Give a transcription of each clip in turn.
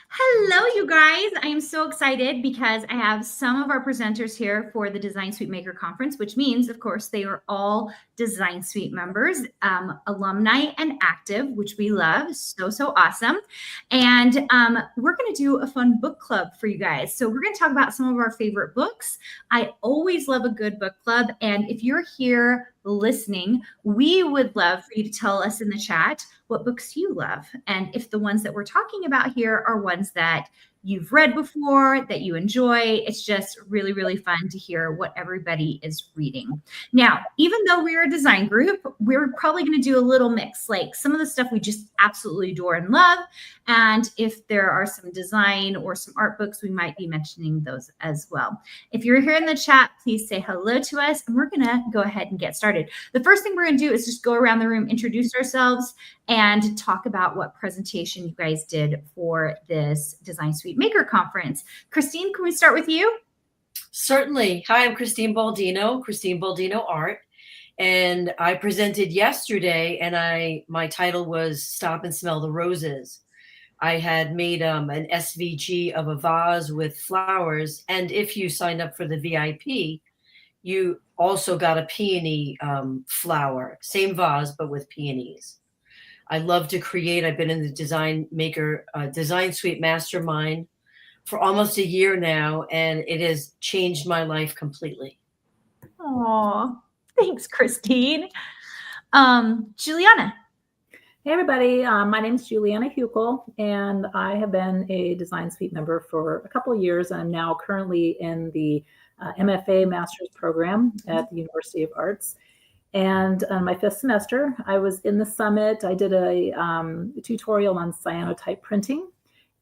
Hello, you guys. I am so excited because I have some of our presenters here for the Design Suite Maker Conference, which means, of course, they are all Design Suite members, alumni and active, which we love. So awesome. And we're going to do a fun book club for you guys. So we're going to talk about some of our favorite books. I always love a good book club. And if you're here listening, we would love for you to tell us in the chat what books you love. And if the ones that we're talking about here are ones that you've read before, that you enjoy, it's just really, really fun to hear what everybody is reading. Now, even though we're a design group, we're probably going to do a little mix, like some of the stuff we just absolutely adore and love. And if there are some design or some art books, we might be mentioning those as well. If you're here in the chat, please say hello to us, and we're going to go ahead and get started. The first thing we're going to do is just go around the room, introduce ourselves, and talk about what presentation you guys did for this Design Suite Maker Conference. Christine, can we start with you? Certainly. Hi, I'm Christine Baldino Art. And I presented yesterday, and my title was Stop and Smell the Roses. I had made an SVG of a vase with flowers. And if you signed up for the VIP, you also got a peony flower, same vase, but with peonies. I love to create. I've been in the Design Suite Mastermind for almost a year now, and it has changed my life completely. Oh, thanks, Christine. Julianna. Hey, everybody. My name is Julianna Hukill, and I have been a Design Suite member for a couple of years. I'm now currently in the MFA Master's Program at the University of Arts. And my fifth semester, I was in the summit. I did a tutorial on cyanotype printing,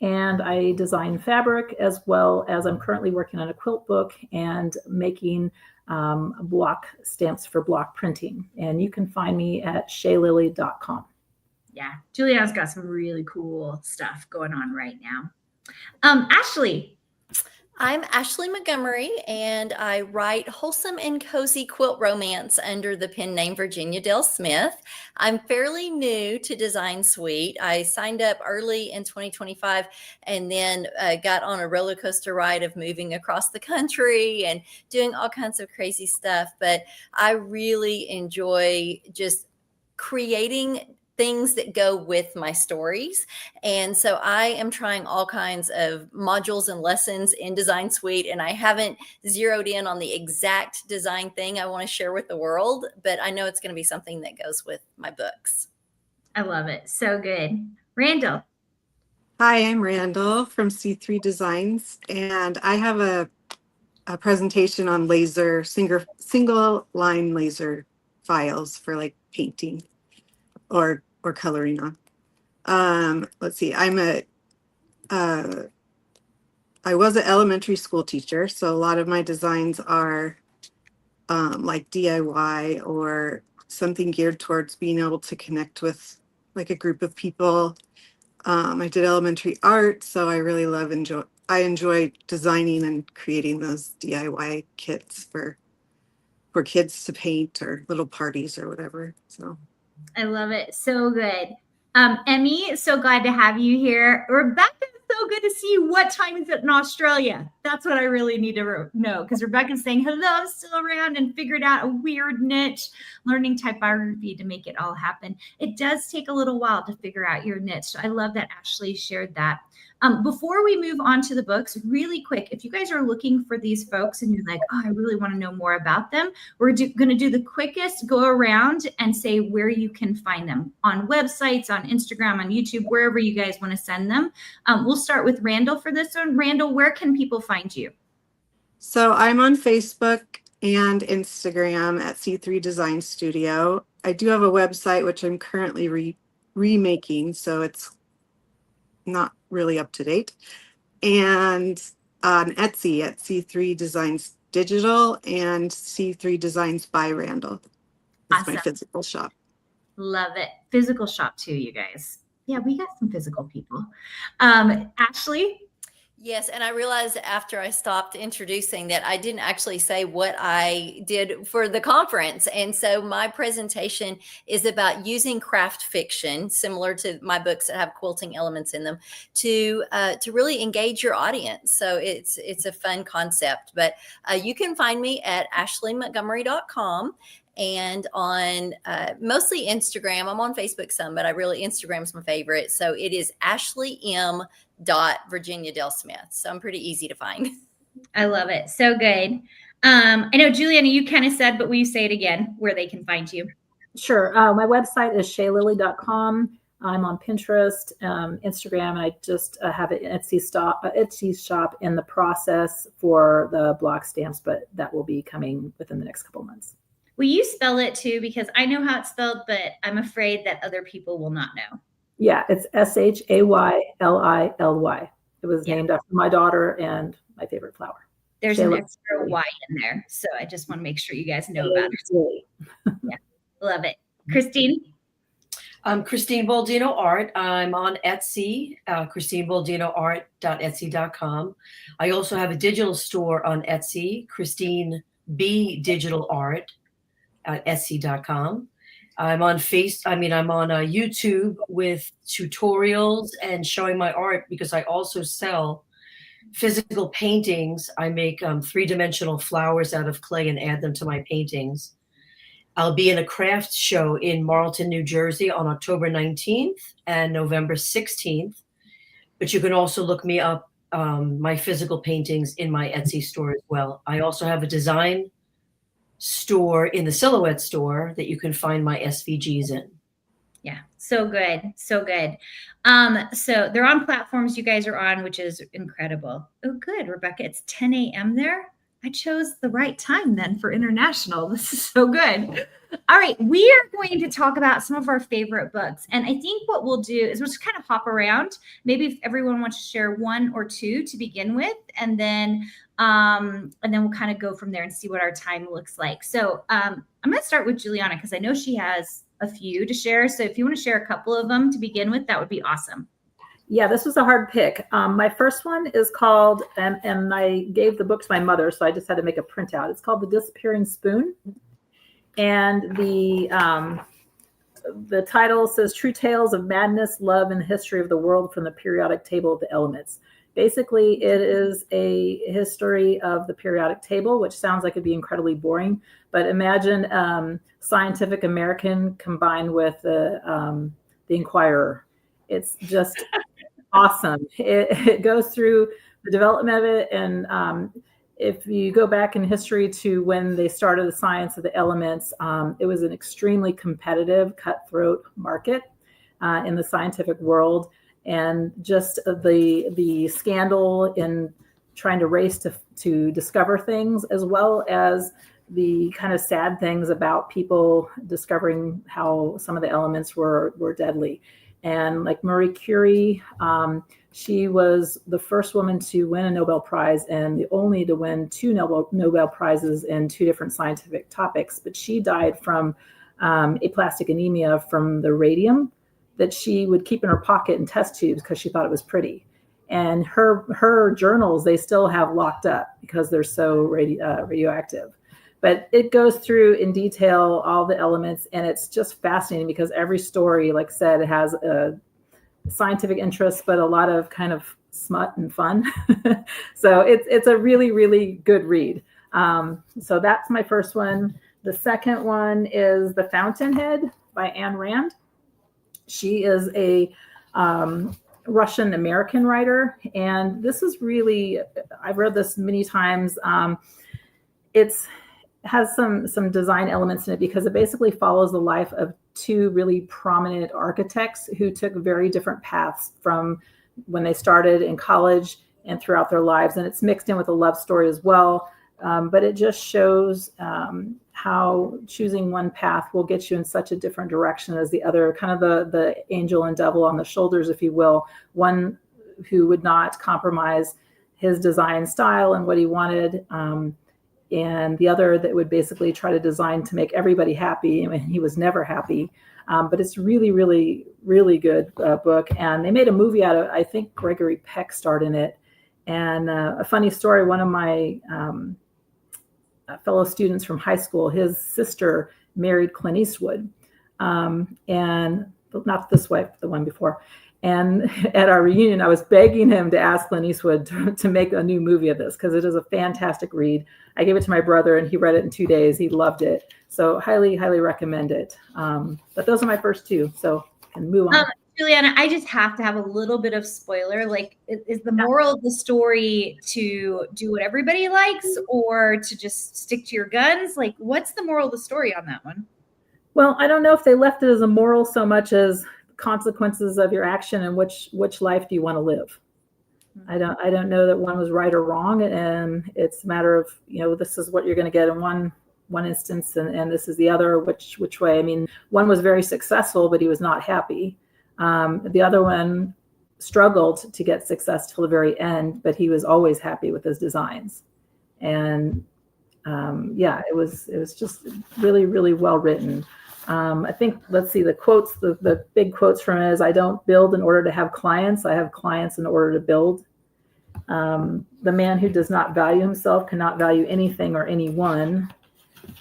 and I designed fabric, as well as I'm currently working on a quilt book and making block stamps for block printing. And you can find me at shaylily.com. Yeah, Julianna's got some really cool stuff going on right now. Ashli. I'm Ashli Montgomery, and I write wholesome and cozy quilt romance under the pen name Virginia Dale Smith. I'm fairly new to Design Suite. I signed up early in 2025 and then got on a roller coaster ride of moving across the country and doing all kinds of crazy stuff. But I really enjoy just creating things that go with my stories. And so I am trying all kinds of modules and lessons in Design Suite, and I haven't zeroed in on the exact design thing I want to share with the world, but I know it's going to be something that goes with my books. I love it. So good. Randal. Hi, I'm Randal from C3 Designs, and I have a presentation on single line laser files for like painting or coloring on. Let's see, I was an elementary school teacher, so a lot of my designs are like DIY or something geared towards being able to connect with like a group of people. I did elementary art, so I really I enjoy designing and creating those DIY kits for kids to paint or little parties or whatever. So I love it. So good. Emmy, so glad to have you here. Rebecca, so good to see you. What time is it in Australia? That's what I really need to know, because Rebecca's saying, hello, I'm still around and figured out a weird niche, learning typography to make it all happen. It does take a little while to figure out your niche. I love that Ashli shared that. Before we move on to the books, really quick, if you guys are looking for these folks and you're like, oh, I really want to know more about them, we're going to do the quickest go around and say where you can find them on websites, on Instagram, on YouTube, wherever you guys want to send them. We'll start with Randal for this one. Randal, where can people find you? So I'm on Facebook and Instagram at C3 Design Studio. I do have a website, which I'm currently remaking, so it's not really up to date, and on Etsy at C3 Designs Digital and C3 Designs by Randal. That's awesome. My physical shop. Love it. Physical shop too, you guys. Yeah, we got some physical people. Ashli? Yes, and I realized after I stopped introducing that I didn't actually say what I did for the conference. And so my presentation is about using craft fiction, similar to my books that have quilting elements in them, to really engage your audience. So it's a fun concept. But you can find me at ashlymontgomery.com. And on mostly Instagram. I'm on Facebook some, but Instagram's my favorite. So it is Ashli M. Virginia Dale Smith. So I'm pretty easy to find. I love it. So good. I know, Julianna, you kind of said, but will you say it again where they can find you? Sure. My website is shaylily.com. I'm on Pinterest, Instagram, and I just have an Etsy shop in the process for the block stamps, but that will be coming within the next couple of months. Will you spell it too? Because I know how it's spelled, but I'm afraid that other people will not know. Yeah, it's Shaylyly. It was named after my daughter and my favorite flower. There's an extra Y in there. So I just want to make sure you guys know about it. Yeah, love it. Christine? I'm Christine Baldino Art. I'm on Etsy, christinebaldinoart.etsy.com. I also have a digital store on Etsy, Christine B Digital Art at etsy.com. I'm on YouTube with tutorials and showing my art because I also sell physical paintings. I make 3-dimensional flowers out of clay and add them to my paintings. I'll be in a craft show in Marlton, New Jersey on October 19th and November 16th. But you can also look me up, my physical paintings in my Etsy store as well. I also have a design store in the Silhouette store that you can find my SVGs in. Yeah, so good. So good. So they're on platforms you guys are on, which is incredible. Oh, good, Rebecca. It's 10 a.m. there. I chose the right time then for international. This is so good. All right, we are going to talk about some of our favorite books. And I think what we'll do is we'll just kind of hop around. Maybe if everyone wants to share one or two to begin with, and then we'll kind of go from there and see what our time looks like. So I'm going to start with Julianna because I know she has a few to share. So if you want to share a couple of them to begin with, that would be awesome. Yeah, this was a hard pick. My first one is called, and I gave the book to my mother, so I just had to make a printout. It's called The Disappearing Spoon. And the title says True Tales of Madness, Love, and the History of the World from the Periodic Table of the Elements. Basically, it is a history of the periodic table, which sounds like it'd be incredibly boring. But imagine Scientific American combined with the Inquirer. It's just awesome. It goes through the development of it. And if you go back in history to when they started the science of the elements, it was an extremely competitive, cutthroat market in the scientific world. And just the scandal in trying to race to discover things, as well as the kind of sad things about people discovering how some of the elements were deadly. And like Marie Curie, she was the first woman to win a Nobel Prize and the only to win 2 Nobel Prizes in 2 different scientific topics. But she died from aplastic anemia from the radium that she would keep in her pocket in test tubes because she thought it was pretty. And her journals, they still have locked up because they're so radioactive. But it goes through in detail all the elements, and it's just fascinating because every story, like I said, it has a scientific interest, but a lot of kind of smut and fun. So it's a really, really good read. So that's my first one. The second one is The Fountainhead by Ayn Rand. She is a Russian-American writer, and this is really, I've read this many times. It's has some design elements in it because it basically follows the life of 2 really prominent architects who took very different paths from when they started in college and throughout their lives. And it's mixed in with a love story as well. But it just shows how choosing one path will get you in such a different direction as the other, kind of the angel and devil on the shoulders, if you will. One who would not compromise his design style and what he wanted, and the other that would basically try to design to make everybody happy. I mean, he was never happy. But it's really, really, really good book. And they made a movie out of it. I think Gregory Peck starred in it. And a funny story, one of my fellow students from high school, his sister married Clint Eastwood. And not this wife, the one before. And at our reunion, I was begging him to ask Clint Eastwood to make a new movie of this, because it is a fantastic read. I gave it to my brother and he read it in 2 days. He loved it. So highly, highly recommend it. But those are my first two. So I can move on. Julianna, I just have to have a little bit of spoiler. Like, is the moral of the story to do what everybody likes or to just stick to your guns? Like, what's the moral of the story on that one? Well, I don't know if they left it as a moral so much as consequences of your action and which life do you want to live. I don't know that one was right or wrong, and it's a matter of, this is what you're going to get in one instance, and this is the other, which way. I mean, one was very successful, but he was not happy. The other one struggled to get success till the very end, but he was always happy with his designs. And it was just really, really well written. I think, let's see, the quotes, the big quotes from it is, I don't build in order to have clients. I have clients in order to build. The man who does not value himself cannot value anything or anyone.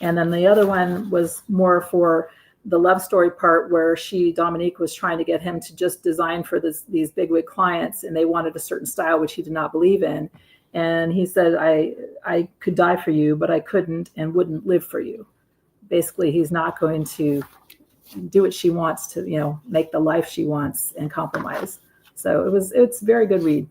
And then the other one was more for the love story part, where Dominique was trying to get him to just design for these bigwig clients, and they wanted a certain style, which he did not believe in. And he said, I could die for you, but I couldn't and wouldn't live for you. Basically, he's not going to do what she wants to, make the life she wants and compromise. So it's a very good read.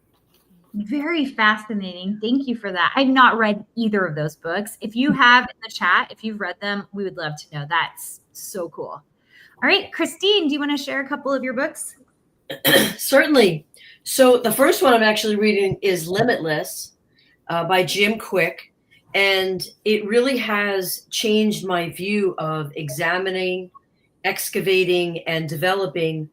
Very fascinating. Thank you for that. I've not read either of those books. If you have in the chat, if you've read them, we would love to know. That's so cool. All right, Christine, do you want to share a couple of your books? Certainly. So the first one I'm actually reading is Limitless by Jim Quick. And it really has changed my view of examining, excavating, and developing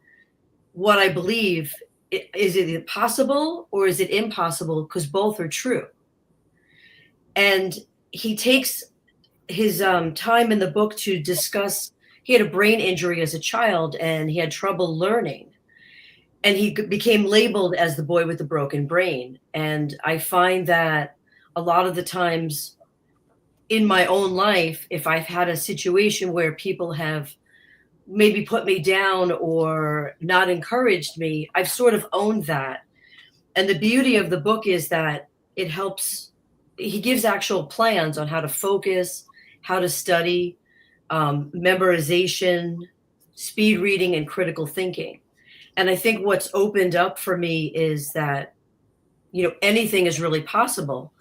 what I believe. Is it possible or is it impossible? Because both are true. And he takes his time in the book to discuss, he had a brain injury as a child and he had trouble learning. And he became labeled as the boy with the broken brain. And I find that a lot of the times in my own life, if I've had a situation where people have maybe put me down or not encouraged me, I've sort of owned that. And the beauty of the book is that it helps, he gives actual plans on how to focus, how to study, memorization, speed reading, and critical thinking. And I think what's opened up for me is that, anything is really possible.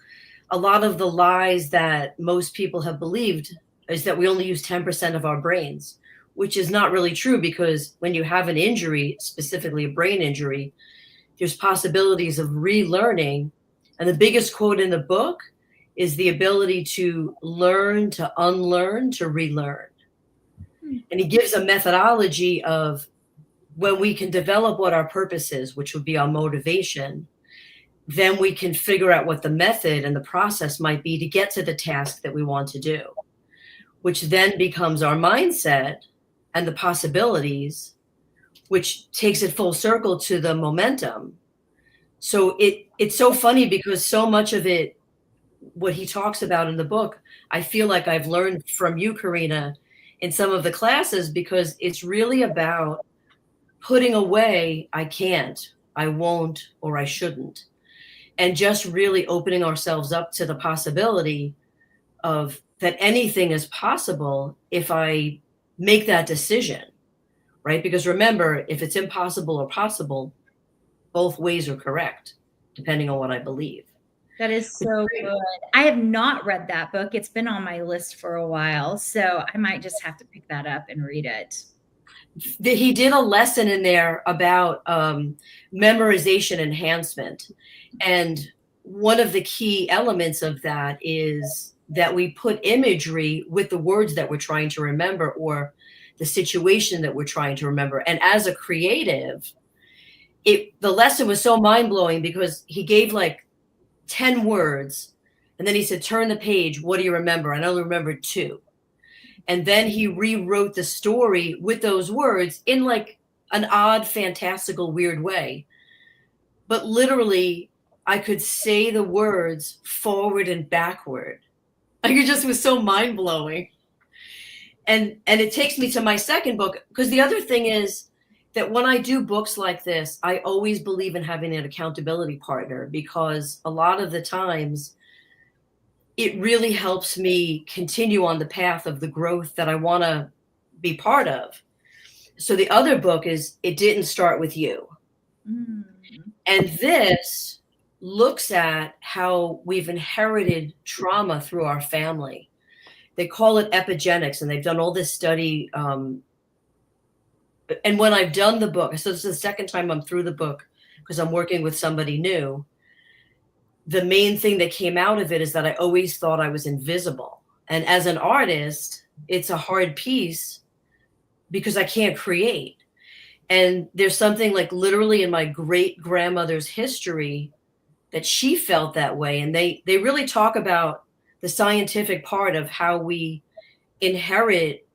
A lot of the lies that most people have believed is that we only use 10% of our brains, which is not really true, because when you have an injury, specifically a brain injury, there's possibilities of relearning. And the biggest quote in the book is the ability to learn, to unlearn, to relearn. And he gives a methodology of when we can develop what our purpose is, which would be our motivation, then we can figure out what the method and the process might be to get to the task that we want to do, which then becomes our mindset and the possibilities, which takes it full circle to the momentum. So it's so funny because so much of it, what he talks about in the book, I feel like I've learned from you, Carina, in some of the classes, because it's really about putting away I can't, I won't, or I shouldn't, and just really opening ourselves up to the possibility of that anything is possible if I make that decision, right? Because remember, if it's impossible or possible, both ways are correct, depending on what I believe. That is so good. I have not read that book. It's been on my list for a while, so I might just have to pick that up and read it. He did a lesson in there about memorization enhancement. And one of the key elements of that is that we put imagery with the words that we're trying to remember or the situation that we're trying to remember. And as a creative, the lesson was so mind-blowing because he gave like 10 words. And then he said, turn the page. What do you remember? And I only remembered 2. And then he rewrote the story with those words in like an odd, fantastical, weird way. But literally, I could say the words forward and backward. Like, it just was so mind blowing. And it takes me to my second book, because the other thing is that when I do books like this, I always believe in having an accountability partner, because a lot of the times it really helps me continue on the path of the growth that I want to be part of. So the other book is It Didn't Start With You. Mm. And this looks at how we've inherited trauma through our family. They call it epigenetics, and they've done all this study. And when I've done the book, so this is the second time I'm through the book because I'm working with somebody new. The main thing that came out of it is that I always thought I was invisible. And as an artist, it's a hard piece because I can't create. And there's something like literally in my great grandmother's history that she felt that way. And they really talk about the scientific part of how we inherit,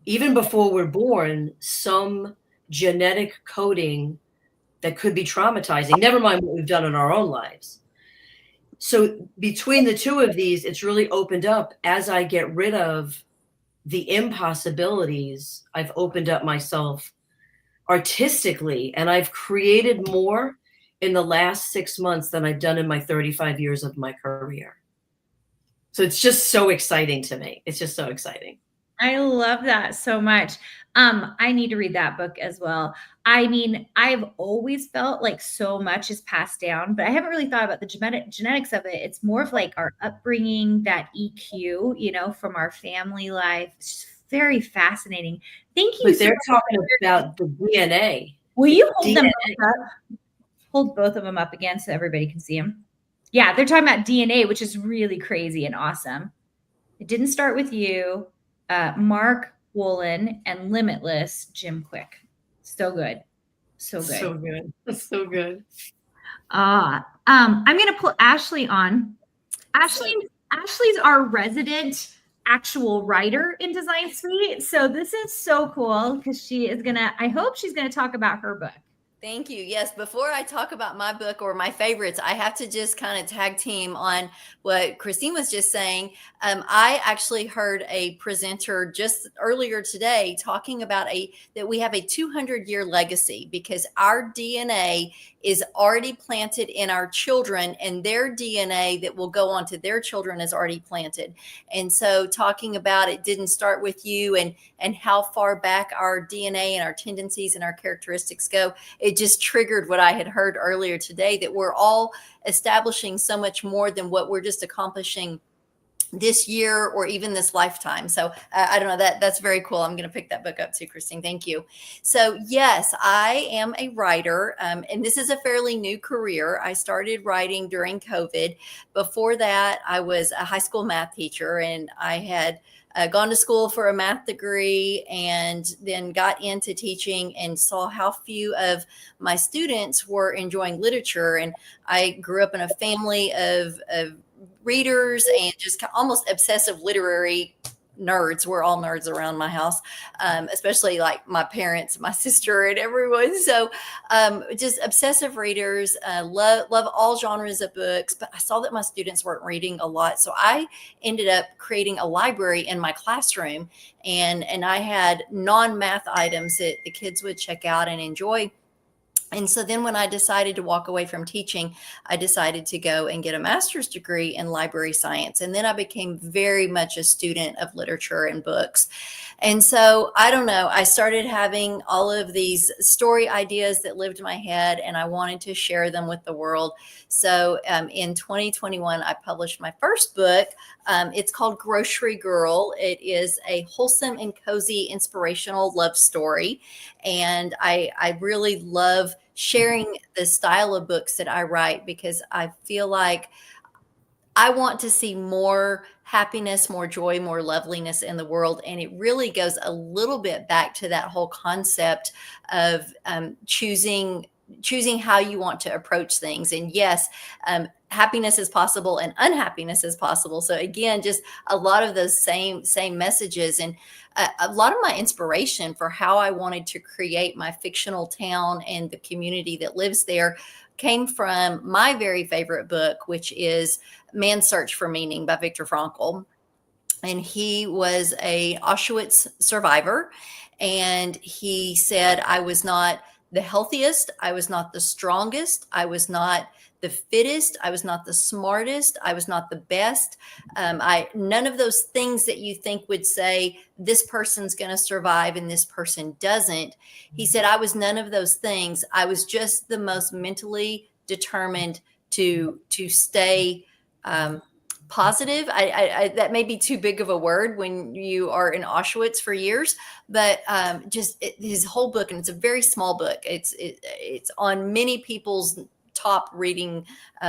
even before we're born, some genetic coding that could be traumatizing, never mind what we've done in our own lives. So between the two of these, it's really opened up. As I get rid of the impossibilities, I've opened up myself artistically, and I've created more in the last 6 months than I've done in my 35 years of my career. So it's just so exciting to me. It's just so exciting. I love that so much. I need to read that book as well. I mean, I've always felt like so much is passed down, but I haven't really thought about the genetics of it. It's more of like our upbringing, that EQ, you know, from our family life. It's very fascinating. Thank you. But they're talking about the DNA. Will you hold them both up? Hold both of them up again so everybody can see them. Yeah, they're talking about DNA, which is really crazy and awesome. It Didn't Start With You. Mark Woolen and Limitless, Jim Quick. So good. So good. So good. So good. I'm going to pull Ashli on. Ashley's our resident actual writer in Design Suite. So this is so cool because I hope she's going to talk about her book. Thank you. Yes. Before I talk about my book or my favorites, I have to just kind of tag team on what Christine was just saying. I actually heard a presenter just earlier today talking about that we have a 200-year legacy because our DNA is already planted in our children, and their DNA that will go on to their children is already planted. And so talking about It Didn't Start With You and how far back our DNA and our tendencies and our characteristics go, it just triggered what I had heard earlier today, that we're all establishing so much more than what we're just accomplishing this year or even this lifetime. So I don't know, that's very cool. I'm going to pick that book up too, Christine. Thank you. So yes, I am a writer, and this is a fairly new career. I started writing during COVID. Before that, I was a high school math teacher, and I had gone to school for a math degree and then got into teaching and saw how few of my students were enjoying literature. And I grew up in a family of readers and just almost obsessive literary nerds. We're all nerds around my house, especially like my parents, my sister, and everyone. So just obsessive readers, love all genres of books. But I saw that my students weren't reading a lot. So I ended up creating a library in my classroom. And I had non-math items that the kids would check out and enjoy. And so then when I decided to walk away from teaching, I decided to go and get a master's degree in library science. And then I became very much a student of literature and books. And so I don't know, I started having all of these story ideas that lived in my head, and I wanted to share them with the world. So in 2021, I published my first book. It's called Grocery Girl. It is a wholesome and cozy inspirational love story. And I really love sharing the style of books that I write because I feel like I want to see more happiness, more joy, more loveliness in the world. And it really goes a little bit back to that whole concept of choosing choosing how you want to approach things. And yes, happiness is possible and unhappiness is possible. So again, just a lot of those same messages, and a lot of my inspiration for how I wanted to create my fictional town and the community that lives there came from my very favorite book, which is Man's Search for Meaning by Viktor Frankl. And he was a Auschwitz survivor. And he said, I was not the healthiest. I was not the strongest. I was not the fittest. I was not the smartest. I was not the best. None of those things that you think would say this person's going to survive and this person doesn't. He said, I was none of those things. I was just the most mentally determined to stay positive. That may be too big of a word when you are in Auschwitz for years, but his whole book, and it's a very small book. It's on many people's top reading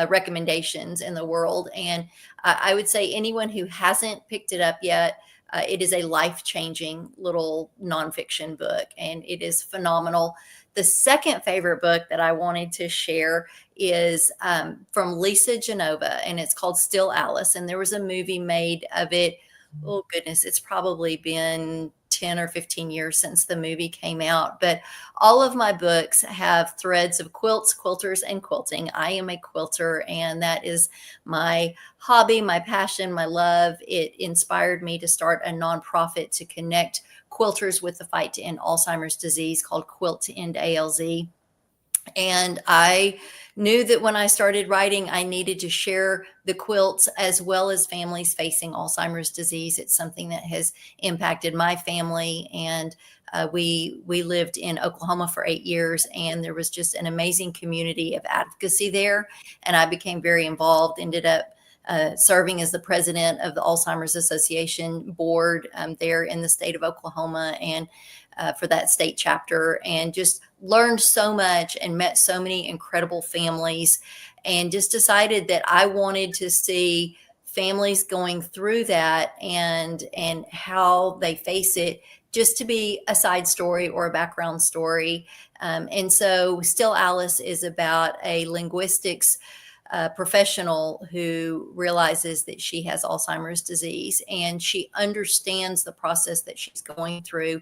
recommendations in the world. And I would say anyone who hasn't picked it up yet, it is a life-changing little nonfiction book, and it is phenomenal. The second favorite book that I wanted to share is from Lisa Genova, and it's called Still Alice. And there was a movie made of it. Oh, goodness, it's probably been 10 or 15 years since the movie came out. But all of my books have threads of quilts, quilters, and quilting. I am a quilter, and that is my hobby, my passion, my love. It inspired me to start a nonprofit to connect quilters with the fight to end Alzheimer's disease called Quilt to End ALZ. And I knew that when I started writing, I needed to share the quilts as well as families facing Alzheimer's disease. It's something that has impacted my family. And we lived in Oklahoma for 8 years, and there was just an amazing community of advocacy there. And I became very involved, ended up serving as the president of the Alzheimer's Association board there in the state of Oklahoma, and for that state chapter, and just learned so much and met so many incredible families, and just decided that I wanted to see families going through that and how they face it, just to be a side story or a background story. And so Still Alice is about a linguistics professional who realizes that she has Alzheimer's disease, and she understands the process that she's going through.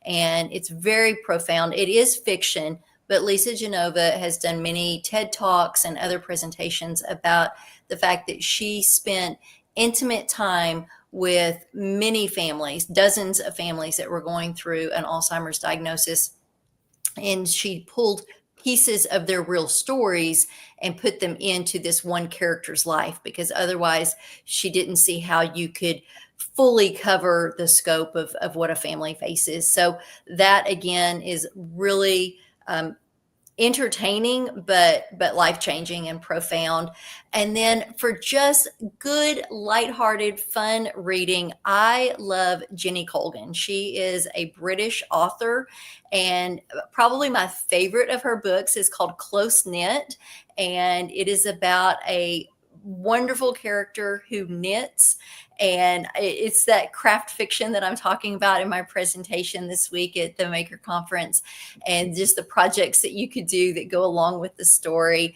And it's very profound. It is fiction, but Lisa Genova has done many TED Talks and other presentations about the fact that she spent intimate time with many families, dozens of families that were going through an Alzheimer's diagnosis. And she pulled pieces of their real stories and put them into this one character's life, because otherwise she didn't see how you could fully cover the scope of what a family faces. So that, again, is really entertaining, but life-changing and profound. And then for just good, lighthearted, fun reading, I love Jenny Colgan. She is a British author, and probably my favorite of her books is called Close Knit. And it is about a wonderful character who knits, and it's that craft fiction that I'm talking about in my presentation this week at the Maker Conference, and just the projects that you could do that go along with the story.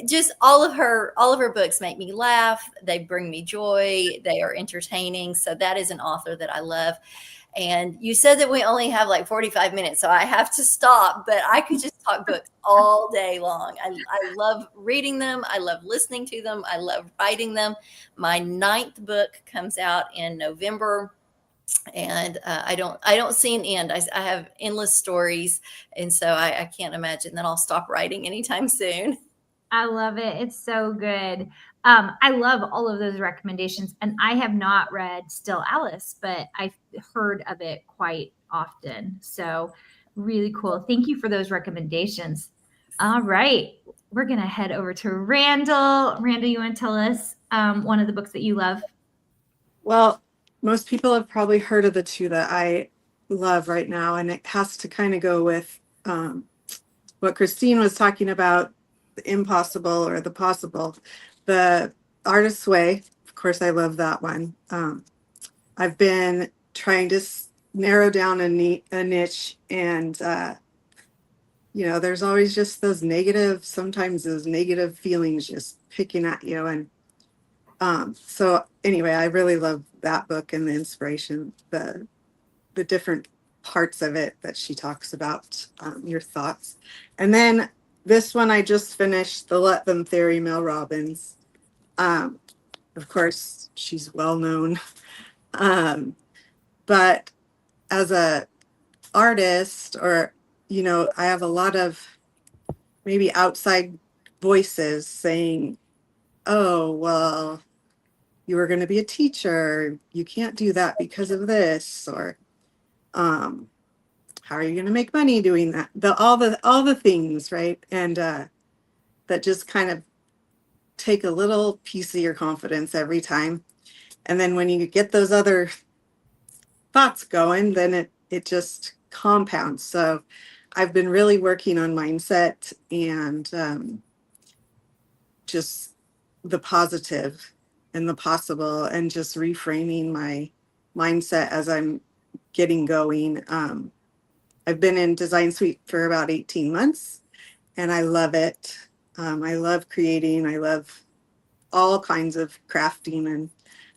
Just all of her books make me laugh. They bring me joy. They are entertaining. So that is an author that I love. And you said that we only have like 45 minutes, so I have to stop, but I could just talk books all day long. I love reading them. I love listening to them. I love writing them. My 9th book comes out in November, and I don't see an end. I have endless stories, and so I can't imagine that I'll stop writing anytime soon. I love it. It's so good. I love all of those recommendations, and I have not read Still Alice, but I've heard of it quite often. So really cool. Thank you for those recommendations. All right. We're going to head over to Randal. Randal, you want to tell us one of the books that you love? Well, most people have probably heard of the two that I love right now, and it has to kind of go with what Christine was talking about, the impossible or the possible. The Artist's Way, of course, I love that one. I've been trying to narrow down a niche, and there's always just sometimes those negative feelings just picking at you. And so anyway, I really love that book and the inspiration, the different parts of it that she talks about, your thoughts. And then this one I just finished, The Let Them Theory, Mel Robbins. Of course, she's well known. But as a artist, or, I have a lot of maybe outside voices saying, oh, well, you were going to be a teacher. You can't do that because of this. Or, how are you going to make money doing that? All the things, right? And that just kind of take a little piece of your confidence every time. And then when you get those other thoughts going, then it just compounds. So I've been really working on mindset and just the positive and the possible, and just reframing my mindset as I'm getting going. I've been in Design Suite for about 18 months and I love it. I love creating. I love all kinds of crafting. And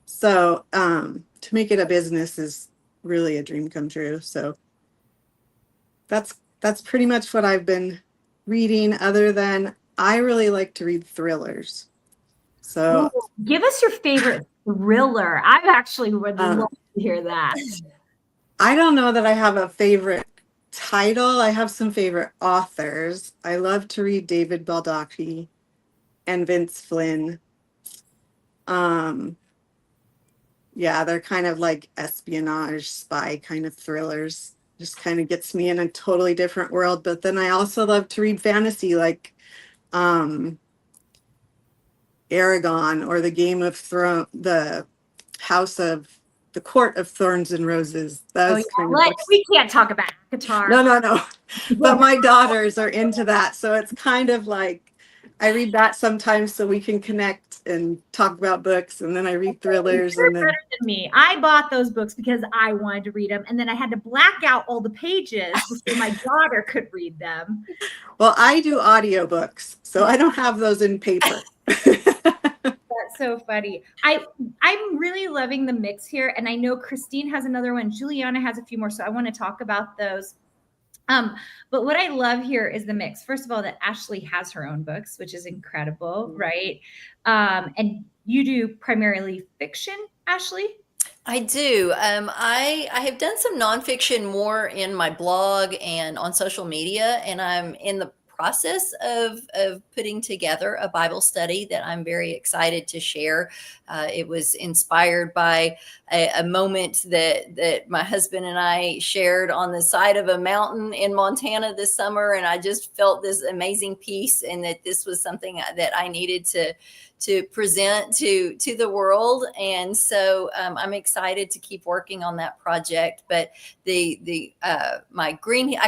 so to make it a business is really a dream come true. So that's pretty much what I've been reading, other than I really like to read thrillers. So give us your favorite thriller. I actually would love to hear that. I don't know that I have a favorite title. I have some favorite authors. I love to read David Baldacci and Vince Flynn. Yeah, they're kind of like espionage, spy kind of thrillers. Just kind of gets me in a totally different world. But then I also love to read fantasy, like Aragon, or the Game of Thrones, the Court of Thorns and Roses. We can't talk about guitar. No. But my daughters are into that. So it's kind of like, I read that sometimes so we can connect and talk about books. And then I read thrillers. You're and then better than me. I bought those books because I wanted to read them. And then I had to black out all the pages before my daughter could read them. Well, I do audiobooks, so I don't have those in paper. That's so funny. I'm really loving the mix here. And I know Christine has another one. Juliana has a few more. So I want to talk about those. But what I love here is the mix. First of all, that Ashli has her own books, which is incredible, right? And you do primarily fiction, Ashli? I do. I have done some nonfiction more in my blog and on social media, and I'm in the process of putting together a Bible study that I'm very excited to share. It was inspired by a moment that my husband and I shared on the side of a mountain in Montana this summer. And I just felt this amazing peace, and that this was something that I needed to present to the world. And so I'm excited to keep working on that project. But I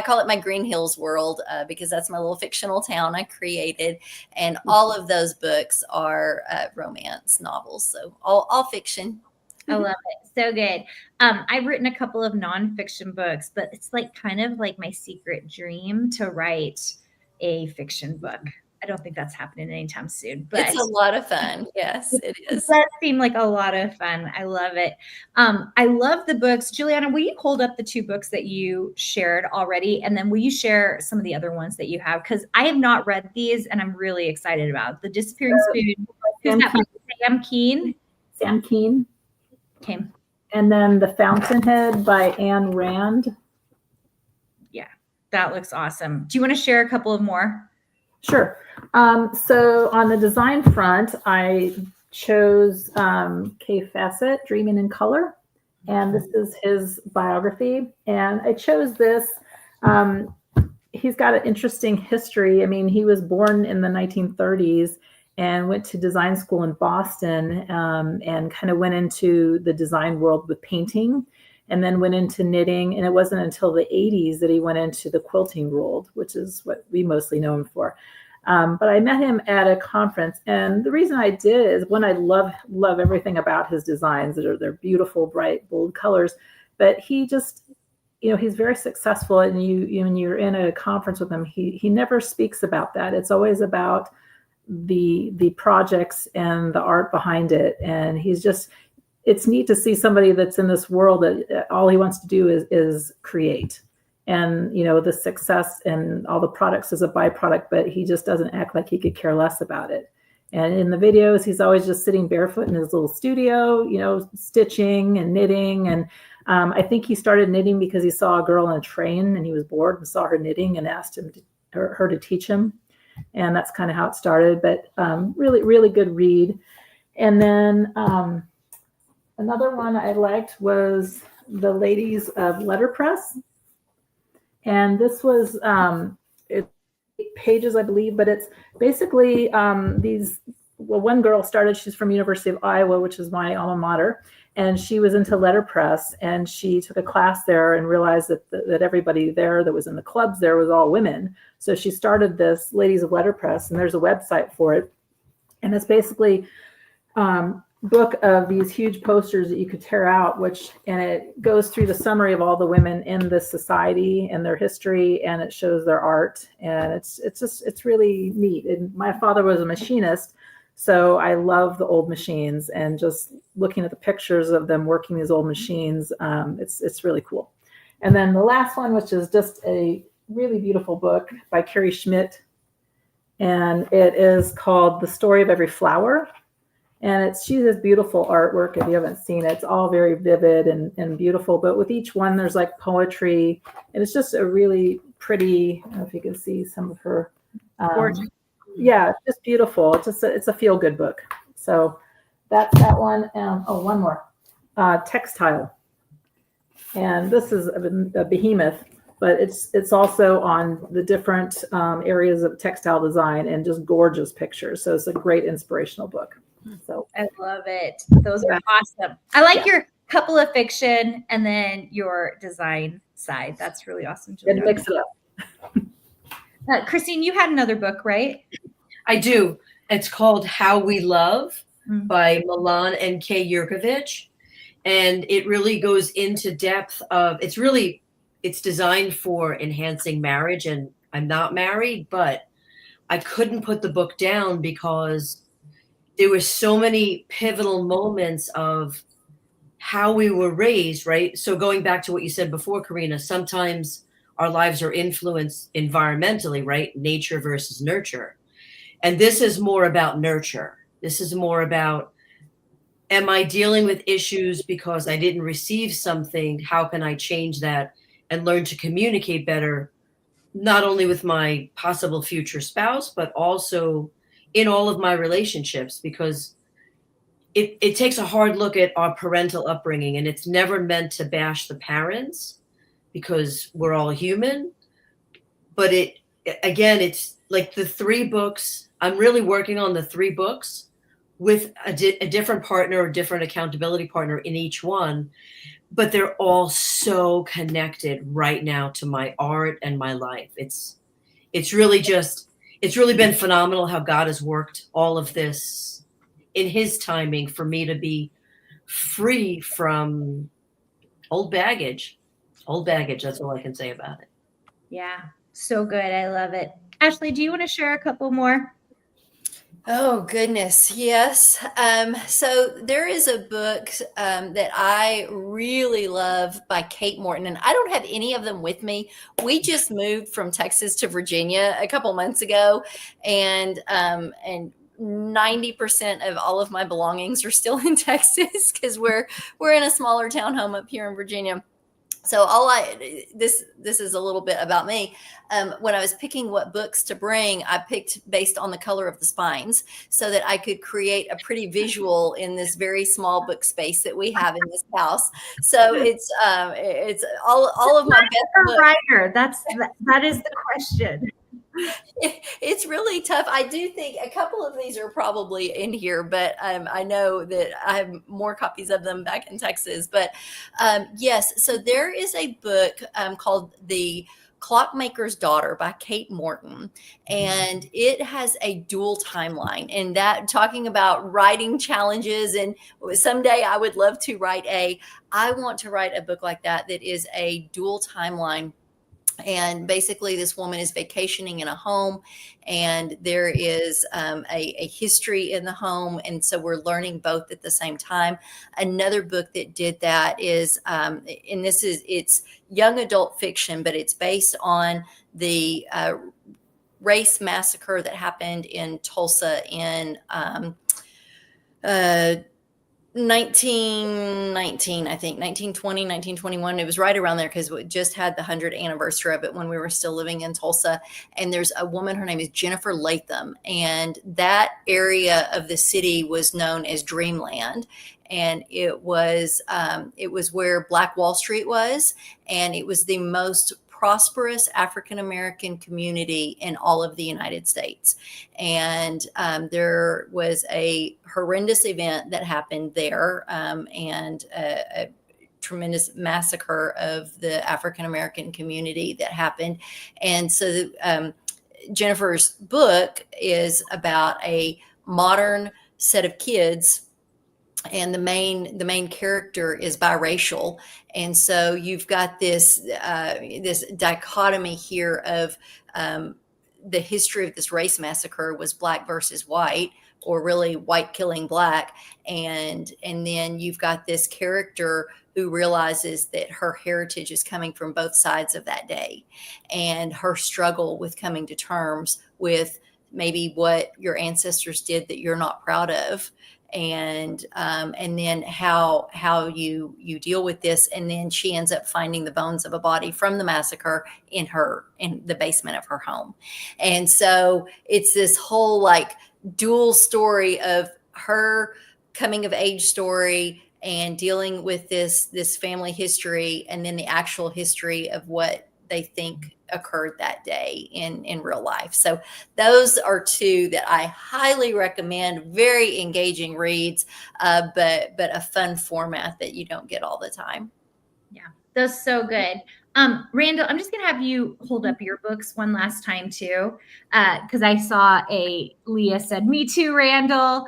call it my Green Hills world because that's my little fictional town I created. And all of those books are romance novels. So all fiction. I love it. So good. I've written a couple of nonfiction books, but it's like kind of like my secret dream to write a fiction book. I don't think that's happening anytime soon, but it's a lot of fun. Yes, it is. It does seem like a lot of fun. I love it. I love the books. Juliana, will you hold up the two books that you shared already? And then will you share some of the other ones that you have? Because I have not read these and I'm really excited about The Disappearing Spoon. Who's that? Sam Keen. Sam Keen. Okay. And then The Fountainhead by Ayn Rand. Yeah, that looks awesome. Do you want to share a couple of more? Sure. So on the design front, I chose Kay Fassett, Dreaming in Color. And this is his biography. And I chose this. He's got an interesting history. I mean, he was born in the 1930s and went to design school in Boston and kind of went into the design world with painting, and then went into knitting. And it wasn't until the 80s that he went into the quilting world, which is what we mostly know him for. But I met him at a conference. And the reason I did is, one, I love everything about his designs. They're beautiful, bright, bold colors. But he just he's very successful, and when you're in a conference with him, he never speaks about that. It's always about the projects and the art behind it. And it's neat to see somebody that's in this world that all he wants to do is create. And, the success and all the products is a byproduct, but he just doesn't act like he could care less about it. And in the videos, he's always just sitting barefoot in his little studio, stitching and knitting. And I think he started knitting because he saw a girl on a train and he was bored and saw her knitting and asked her to teach him. And that's kind of how it started. But really, really good read. And then another one I liked was The Ladies of Letterpress. And this was pages, I believe, but it's basically one girl started, she's from University of Iowa, which is my alma mater, and she was into letterpress, and she took a class there and realized that everybody there that was in the clubs there was all women. So she started this Ladies of Letterpress, and there's a website for it. And it's basically book of these huge posters that you could tear out, and it goes through the summary of all the women in this society and their history, and it shows their art, and it's really neat. And my father was a machinist, so I love the old machines, and just looking at the pictures of them working these old machines, it's really cool. And then the last one, which is just a really beautiful book by Carrie Schmidt, and it is called The Story of Every Flower. And she has beautiful artwork. If you haven't seen it, it's all very vivid and beautiful. But with each one, there's like poetry, and it's just a really pretty. I don't know if you can see some of her. Yeah, it's just beautiful. It's a feel good book. So that's that one. One more, textile, and this is a behemoth, but it's also on the different areas of textile design and just gorgeous pictures. So it's a great inspirational book. So I love it. Those are awesome. I like your couple of fiction and then your design side. That's really awesome. And mix it up. Christine, you had another book, right? I do. It's called How We Love by Milan and Kay Yurkovich. And it really goes into depth of, it's designed for enhancing marriage. And I'm not married, but I couldn't put the book down because there were so many pivotal moments of how we were raised, right? So going back to what you said before, Carina, sometimes our lives are influenced environmentally, right? Nature versus nurture. And this is more about nurture. This is more about, am I dealing with issues because I didn't receive something? How can I change that and learn to communicate better, not only with my possible future spouse, but also in all of my relationships, because it takes a hard look at our parental upbringing, and it's never meant to bash the parents because we're all human. But it's like the 3 books. I'm really working on the 3 books with a different partner or different accountability partner in each one, but they're all so connected right now to my art and my life. It's really been phenomenal how God has worked all of this in his timing for me to be free from old baggage. That's all I can say about it. Yeah, so good. I love it. Ashley, do you want to share a couple more? Oh, goodness. Yes. So there is a book that I really love by Kate Morton, and I don't have any of them with me. We just moved from Texas to Virginia a couple months ago, and 90% of all of my belongings are still in Texas because we're in a smaller townhome up here in Virginia. So this is a little bit about me. When I was picking what books to bring, I picked based on the color of the spines so that I could create a pretty visual in this very small book space that we have in this house. So it's all of my best books. Writer. That is the question. It's really tough. I do think a couple of these are probably in here, but I know that I have more copies of them back in Texas. But yes, so there is a book called The Clockmaker's Daughter by Kate Morton, and it has a dual timeline. And that, talking about writing challenges, and someday I would love to I want to write a book like that is a dual timeline. And basically, this woman is vacationing in a home, and there is a history in the home. And so we're learning both at the same time. Another book that did that is, and it's young adult fiction, but it's based on the race massacre that happened in Tulsa in 1919, I think 1920, 1921. It was right around there because we just had the 100th anniversary of it when we were still living in Tulsa. And there's a woman, her name is Jennifer Latham, and that area of the city was known as Dreamland. And it was where Black Wall Street was, and it was the most prosperous African-American community in all of the United States. And there was a horrendous event that happened there, and a tremendous massacre of the African-American community that happened. And so Jennifer's book is about a modern set of kids, and the main character is biracial. And so you've got this dichotomy here of the history of this race massacre was black versus white, or really white killing black. And then you've got this character who realizes that her heritage is coming from both sides of that day, and her struggle with coming to terms with maybe what your ancestors did that you're not proud of. And then how you deal with this. And then she ends up finding the bones of a body from the massacre in the basement of her home. And so it's this whole like dual story of her coming of age story and dealing with this family history, and then the actual history of what they think occurred that day in real life. So those are two that I highly recommend. Very engaging reads, but a fun format that you don't get all the time. Yeah, that's so good. Randal, I'm just gonna have you hold up your books one last time too, because I saw Leah said, "Me too, Randal."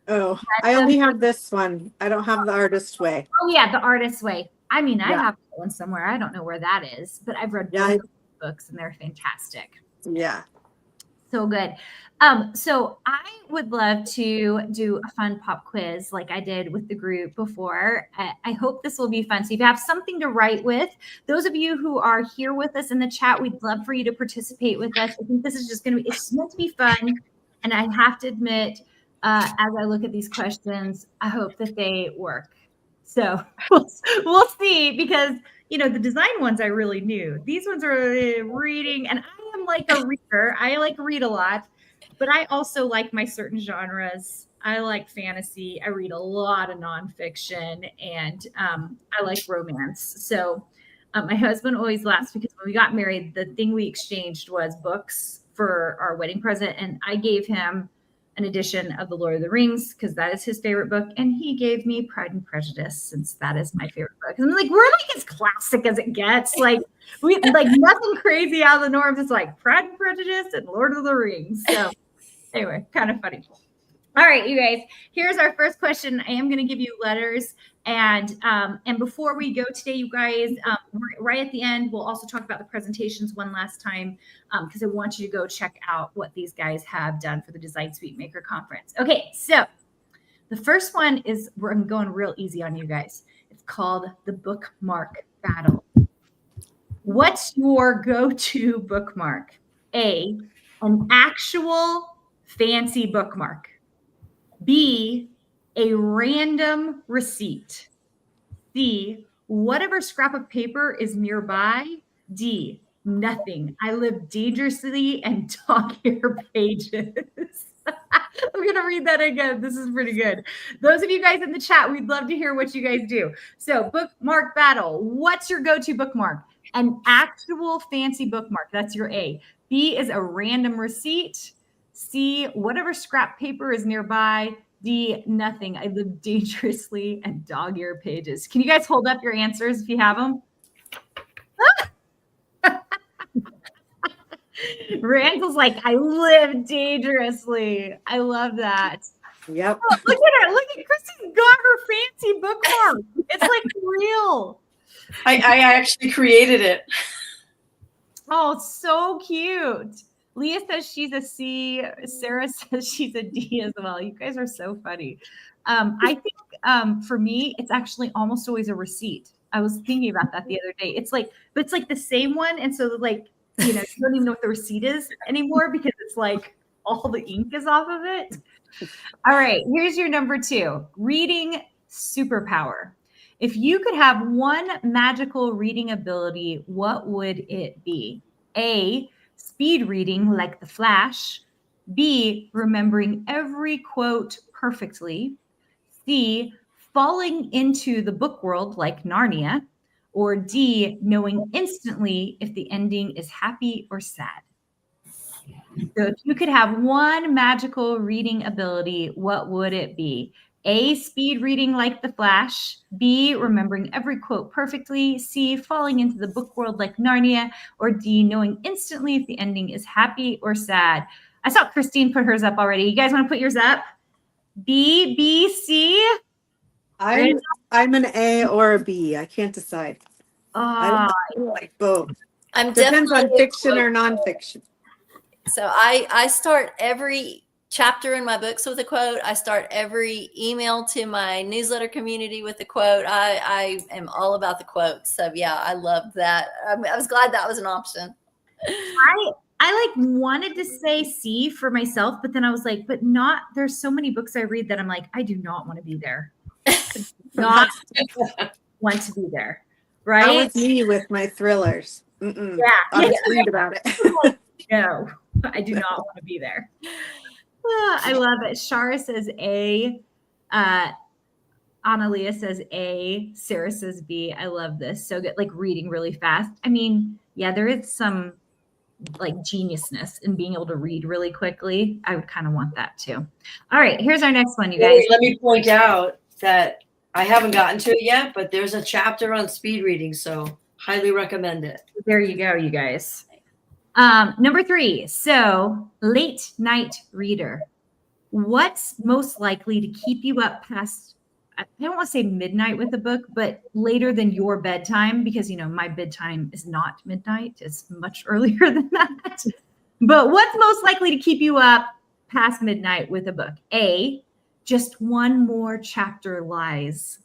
Oh, I only have this one. I don't have The Artist's Way. Oh yeah, The Artist's Way. I mean, I Yeah. have that one somewhere. I don't know where that is, but I've read Yeah, both books and they're fantastic. yeah. So good. So I would love to do a fun pop quiz like I did with the group before. I hope this will be fun. So if you have something to write with, those of you who are here with us in the chat, we'd love for you to participate with us. I think this is just it's meant to be fun. And I have to admit, as I look at these questions, I hope that they work. So we'll see, because the design ones I really knew. These ones are reading, and I am like a reader. I like read a lot, but I also like my certain genres. I like fantasy. I read a lot of nonfiction, and I like romance. So my husband always laughs because when we got married, the thing we exchanged was books for our wedding present, and I gave him an edition of The Lord of the Rings because that is his favorite book, and he gave me Pride and Prejudice since that is my favorite book. And I'm like, we're like as classic as it gets. Like we like nothing crazy out of the norms. It's like Pride and Prejudice and Lord of the Rings. So anyway, kind of funny. All right, you guys, here's our first question. I am going to give you letters. And before we go today, you guys, right at the end, we'll also talk about the presentations one last time, because I want you to go check out what these guys have done for the Design Suite Maker Conference. Okay, so the first one is, I'm going real easy on you guys. It's called the Bookmark Battle. What's your go-to bookmark? A, an actual fancy bookmark. B, a random receipt. C, whatever scrap of paper is nearby. D, nothing. I live dangerously and dog ear pages. I'm going to read that again. This is pretty good. Those of you guys in the chat, we'd love to hear what you guys do. So bookmark battle. What's your go-to bookmark? An actual fancy bookmark. That's your A. B is a random receipt. C, whatever scrap paper is nearby. D, nothing. I live dangerously and dog ear pages. Can you guys hold up your answers if you have them? Randall's like, I live dangerously. I love that. Yep. Oh, look at her. Look at Kristen's got her fancy bookmark. It's like real. I actually created it. Oh, so cute. Leah says she's a C. Sarah says she's a D as well. You guys are so funny. I think for me, it's actually almost always a receipt. I was thinking about that the other day. It's like the same one. And so like, you don't even know what the receipt is anymore because it's like all the ink is off of it. All right, here's your number 2, reading superpower. If you could have one magical reading ability, what would it be? A, speed reading like the Flash. B, remembering every quote perfectly. C, falling into the book world like Narnia. Or D, knowing instantly if the ending is happy or sad. So if you could have one magical reading ability, what would it be? A, speed reading like the Flash. B, remembering every quote perfectly. C, falling into the book world like Narnia. Or D, knowing instantly if the ending is happy or sad. I saw Christine put hers up already. You guys want to put yours up? B, B, C? I'm an A or a B. I can't decide. I don't like both. I'm Depends on definitely fiction or nonfiction. So I start every chapter in my books with a quote. I start every email to my newsletter community with a quote. I am all about the quotes. So yeah, I love that. I was glad that was an option. I like wanted to say C for myself, but then I was like, but not, there's so many books I read that I'm like, I do not want to be there. Not want to be there. Right? That was me with my thrillers. Mm-mm. Yeah. I'll just read about it. No, I do not want to be there. I love it. Shara says A. Analia says A. Sarah says B. I love this. So good. Like reading really fast. I mean, yeah, there is some like geniusness in being able to read really quickly. I would kind of want that too. All right, here's our next one, you guys. Let me point out that I haven't gotten to it yet, but there's a chapter on speed reading, so highly recommend it. There you go, you guys. Number 3. So, late night reader. What's most likely to keep you up past, I don't want to say midnight with a book, but later than your bedtime, because, my bedtime is not midnight. It's much earlier than that. But what's most likely to keep you up past midnight with a book? A, just one more chapter lies.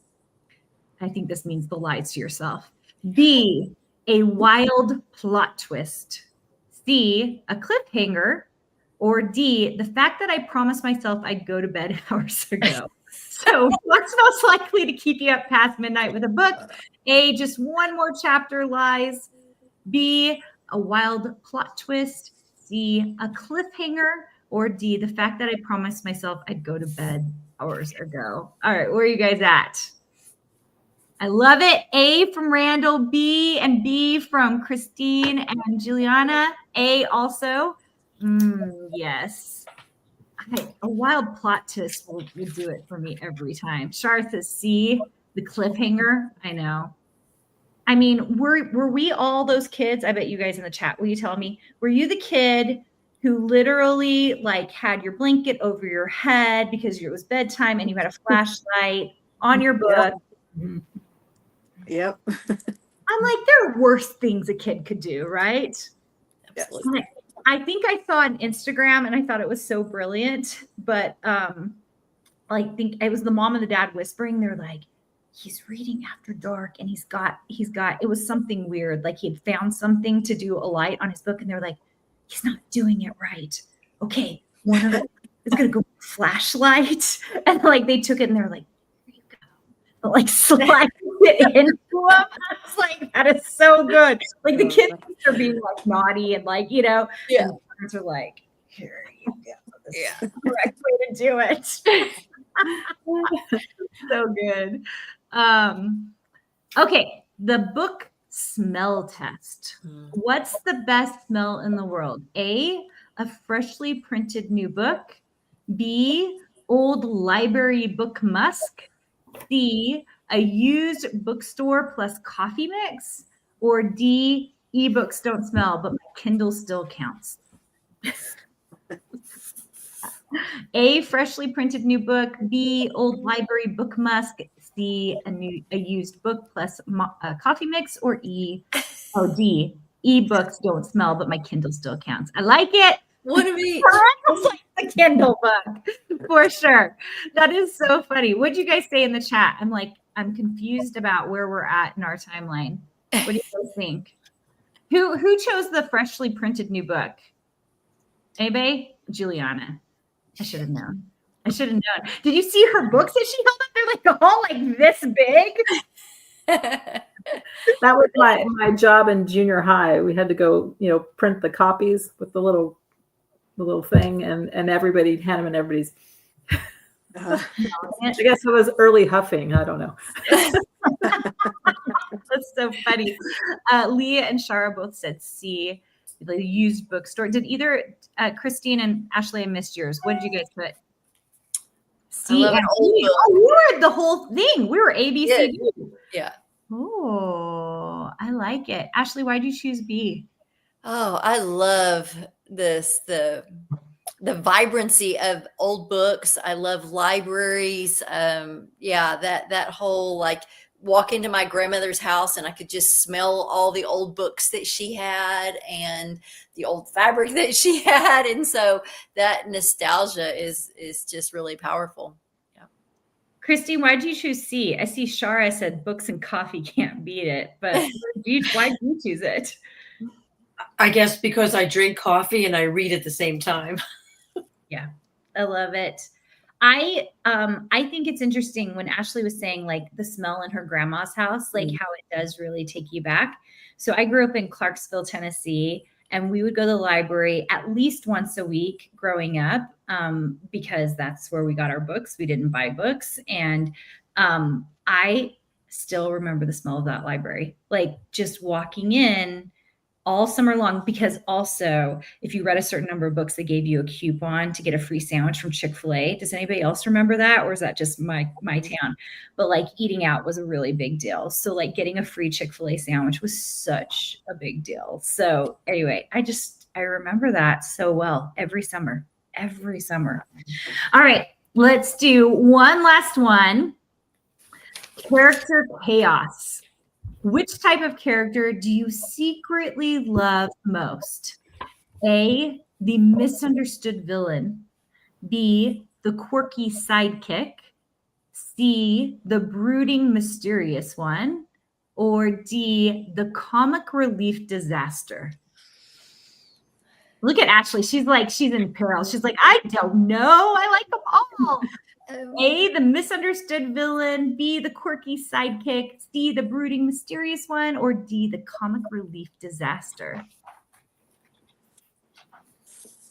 I think this means the lies to yourself. B, a wild plot twist. C, a cliffhanger. Or D, the fact that I promised myself I'd go to bed hours ago. So what's most likely to keep you up past midnight with a book? A, just one more chapter lies. B, a wild plot twist. C, a cliffhanger. Or D, the fact that I promised myself I'd go to bed hours ago. All right, where are you guys at? I love it. A from Randall, B and B from Christine and Juliana. A also. Yes. A wild plot twist will do it for me every time. Shar says C, the cliffhanger. I know. I mean, were we all those kids? I bet you guys in the chat, will you tell me? Were you the kid who literally like had your blanket over your head because it was bedtime and you had a flashlight on your book? Yep. I'm like, there are worse things a kid could do, right? Absolutely. I think I saw an Instagram and I thought it was so brilliant, but I think it was the mom and the dad whispering. They're like, he's reading after dark and he's got, it was something weird. Like he had found something to do a light on his book and they're like, he's not doing it right. Okay. One of it is going to go flashlight. And like, they took it and they're like, here you go. Like slide it into him. I was like, that is so good. Like the kids are being like naughty and like, Yeah. and the parents are like, here you go. This is the correct way to do it. So good. Okay. The book smell test. What's the best smell in the world? A freshly printed new book. B, old library book musk. C, a used bookstore plus coffee mix. Or D, ebooks don't smell, but my Kindle still counts. A, freshly printed new book. B, old library book musk. C, a used book plus a coffee mix. Or D, ebooks don't smell, but my Kindle still counts. I like it. One of each. It's like the Kindle book for sure. That is so funny. What'd you guys say in the chat? I'm confused about where we're at in our timeline. What do you guys think? Who chose the freshly printed new book? Anybody? Juliana. I should have known. Did you see her books that she held up? They're like all like this big. That was my job in junior high. We had to go, print the copies with the little thing, and everybody had them in everybody's. I guess it was early huffing. I don't know. That's so funny. Leah and Shara both said C, the used bookstore. Did either Christine and Ashley, I missed yours. What did you guys put? C. I love an old book. Oh, we were the whole thing. We were A, B, C, D. Yeah. Oh, I like it. Ashley, why did you choose B? Oh, I love this, the vibrancy of old books. I love libraries. That whole, like, walk into my grandmother's house and I could just smell all the old books that she had and the old fabric that she had. And so that nostalgia is just really powerful. Yeah. Christine, why did you choose C? I see Shara said books and coffee can't beat it, but why did you choose it? I guess because I drink coffee and I read at the same time. Yeah, I love it. I think it's interesting when Ashley was saying like the smell in her grandma's house, like how it does really take you back. So I grew up in Clarksville, Tennessee, and we would go to the library at least once a week growing up because that's where we got our books. We didn't buy books. And I still remember the smell of that library, like just walking in all summer long, because also if you read a certain number of books, they gave you a coupon to get a free sandwich from Chick-fil-A. Does anybody else remember that? Or is that just my town? But like eating out was a really big deal. So like getting a free Chick-fil-A sandwich was such a big deal. So anyway, I remember that so well every summer. All right, let's do one last one. Character chaos. Which type of character do you secretly love most? A, the misunderstood villain. B, the quirky sidekick. C, the brooding mysterious one. Or D, the comic relief disaster. Look at Ashley. She's in peril. She's like, I don't know. I like them all. A, the misunderstood villain. B, the quirky sidekick. C, the brooding mysterious one. Or D, the comic relief disaster.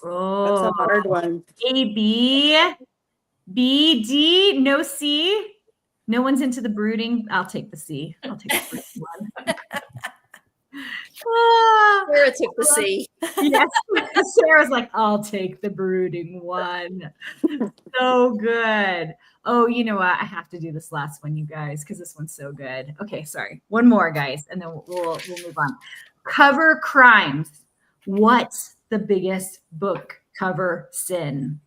Oh, That's a hard one. A, B, D, no C. No one's into the brooding. I'll take the C. I'll take the brooding one. Sarah took the C. Yes, Sarah's like, I'll take the brooding one. So good. Oh, you know what? I have to do this last one, you guys, because this one's so good. Okay, sorry. One more, guys, and then we'll move on. Cover crimes. What's the biggest book cover sin?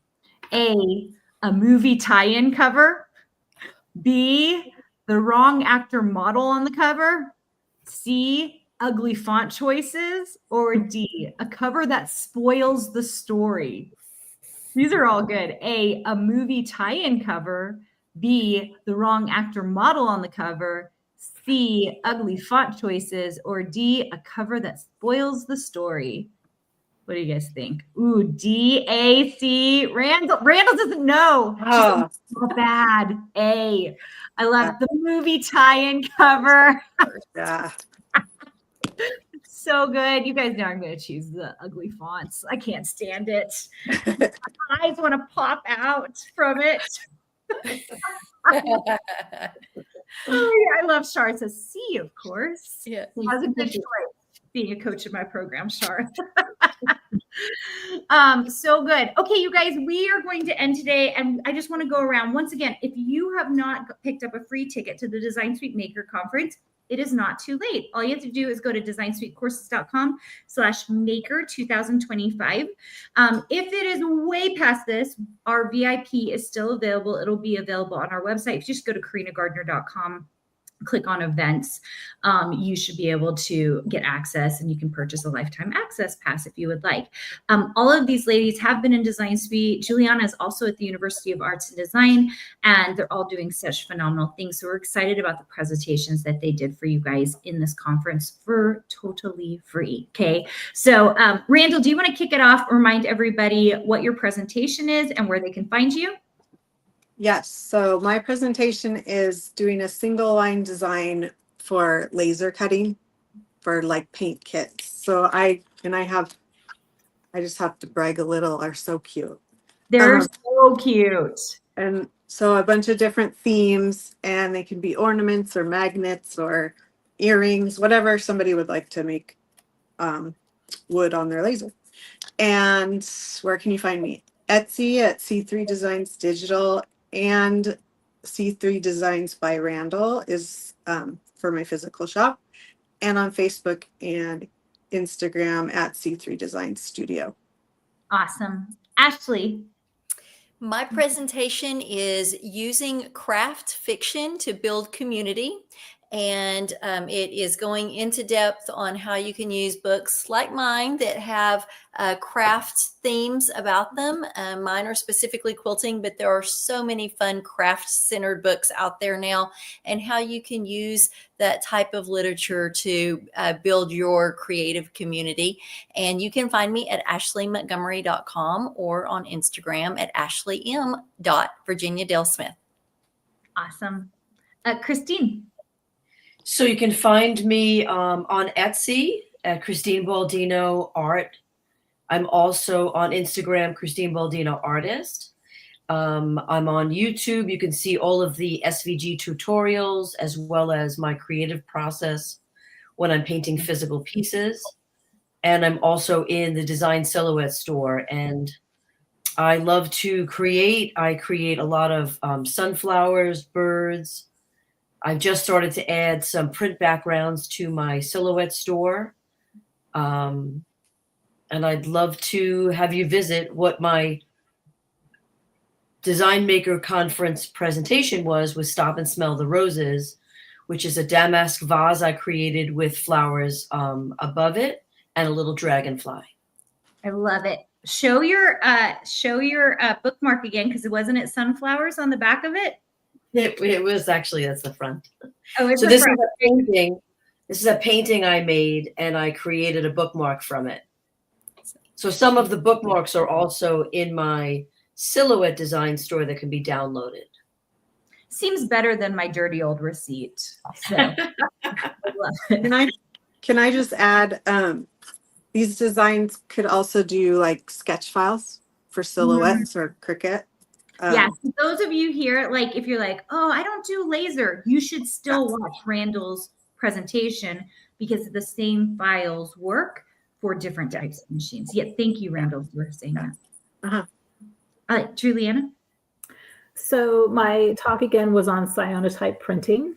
A movie tie-in cover. B, the wrong actor model on the cover. C, ugly font choices. Or D, a cover that spoils the story. These are all good. A movie tie-in cover. B, the wrong actor model on the cover. C, ugly font choices. Or D, a cover that spoils the story. What do you guys think? Ooh, D, A, C. Randal doesn't know. Oh. She's so bad. A. I love the movie tie-in cover. Yeah. So good. You guys know I'm going to choose the ugly fonts. I can't stand it. My eyes want to pop out from it. I love Shar. It says C, of course. Yeah. That was a good choice, being a coach in my program, Shar. So good. Okay, you guys, we are going to end today, and I just want to go around once again. If you have not picked up a free ticket to the Design Suite Maker Conference, it is not too late. All you have to do is go to designsweetcourses.com/maker2025. If it is way past this, our VIP is still available. It'll be available on our website. If you just go to carinagardner.com, click on events, you should be able to get access, and you can purchase a lifetime access pass if you would like. All of these ladies have been in Design Suite. Julianna is also at the University of Arts and Design, and they're all doing such phenomenal things. So we're excited about the presentations that they did for you guys in this conference for totally free. Okay. So Randal, do you want to kick it off? Remind everybody what your presentation is and where they can find you? Yes, so my presentation is doing a single line design for laser cutting for like paint kits. So I just have to brag a little, are so cute. They're so cute. And so a bunch of different themes, and they can be ornaments or magnets or earrings, whatever somebody would like to make wood on their laser. And where can you find me? Etsy at C3 Designs Digital, and C3 Designs by Randal is for my physical shop, and on Facebook and Instagram at C3 Designs Studio. Awesome. Ashli. My presentation is using craft fiction to build community. And it is going into depth on how you can use books like mine that have craft themes about them. Mine are specifically quilting, but there are so many fun craft-centered books out there now, and how you can use that type of literature to build your creative community. And you can find me at ashlymontgomery.com or on Instagram at ashlym.virginiadalesmith. Awesome. Christine. So you can find me on Etsy at Christine Baldino Art. I'm also on Instagram, Christine Baldino Artist. I'm on YouTube. You can see all of the SVG tutorials as well as my creative process when I'm painting physical pieces. And I'm also in the Design Silhouette store. And I love to create. I create a lot of sunflowers, birds. I've just started to add some print backgrounds to my silhouette store. And I'd love to have you visit what my Design Maker Conference presentation was Stop and Smell the Roses, which is a damask vase I created with flowers above it and a little dragonfly. I love it. Show your bookmark again, because it wasn't it sunflowers on the back of it? It was actually, that's the front. Oh, it's so the this front. is a painting. This is a painting I made, and I created a bookmark from it. So some of the bookmarks are also in my silhouette design store that can be downloaded. Seems better than my dirty old receipt. So I love it. Can I just add, these designs could also do like sketch files for silhouettes or Cricut. Yeah, so those of you here, like if you're like, oh, I don't do laser, you should still watch Randal's presentation, because the same files work for different types of machines. Yeah, thank you, Randal, for saying that. All right, Julianna. So my talk again was on cyanotype printing,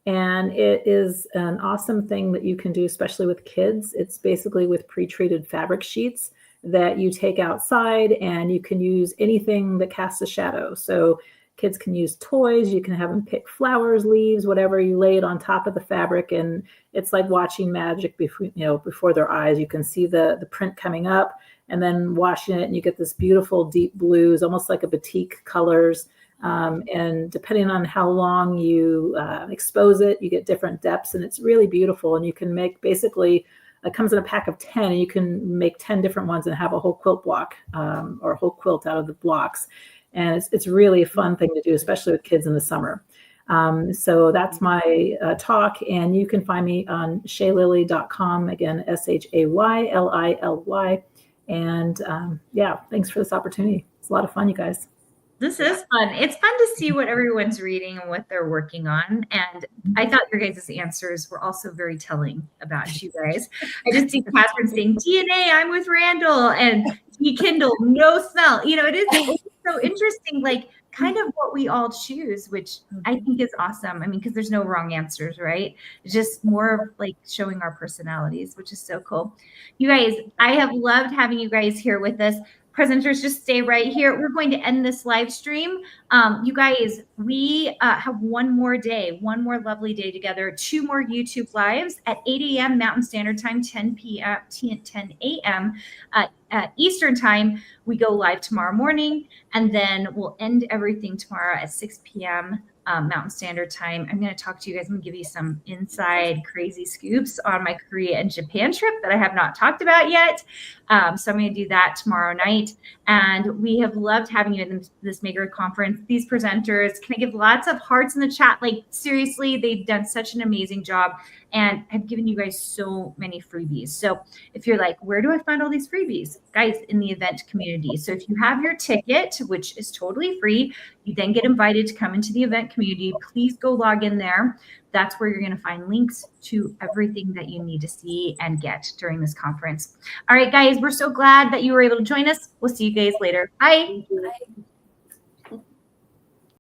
and it is an awesome thing that you can do, especially with kids. It's basically with pre-treated fabric sheets that you take outside, and you can use anything that casts a shadow. So kids can use toys, you can have them pick flowers, leaves, whatever, you lay it on top of the fabric, and it's like watching magic before their eyes. You can see the print coming up, and then washing it, and you get this beautiful deep blues, almost like a batik colors. And depending on how long you expose it, you get different depths, and it's really beautiful. And you can make basically, it comes in a pack of 10, and you can make 10 different ones and have a whole quilt block or a whole quilt out of the blocks. And it's really a fun thing to do, especially with kids in the summer. So that's my talk, and you can find me on shaylily.com, again, SHAYLILY. And yeah, thanks for this opportunity. It's a lot of fun, you guys. This is fun. It's fun to see what everyone's reading and what they're working on. And I thought your guys' answers were also very telling about you guys. I just see Catherine saying, DNA, I'm with Randal, and Kindle, no smell. You know, it is so interesting, like kind of what we all choose, which I think is awesome. I mean, because there's no wrong answers, right? It's just more of like showing our personalities, which is so cool. You guys, I have loved having you guys here with us. Presenters, just stay right here. We're going to end this live stream. You guys, we have one more day, one more lovely day together, 2 more YouTube lives at 8 a.m. Mountain Standard Time, 10 p.m., 10 a.m. Eastern Time. We go live tomorrow morning, and then we'll end everything tomorrow at 6 p.m. Mountain Standard Time. I'm going to talk to you guys. I'm going to give you some inside crazy scoops on my Korea and Japan trip that I have not talked about yet. So I'm going to do that tomorrow night. And we have loved having you in this Maker Conference. These presenters, can I give lots of hearts in the chat? Like, seriously, they've done such an amazing job. And I've given you guys so many freebies. So if you're like, where do I find all these freebies? Guys, in the event community. So if you have your ticket, which is totally free, you then get invited to come into the event community. Please go log in there. That's where you're going to find links to everything that you need to see and get during this conference. All right, guys, we're so glad that you were able to join us. We'll see you guys later. Bye.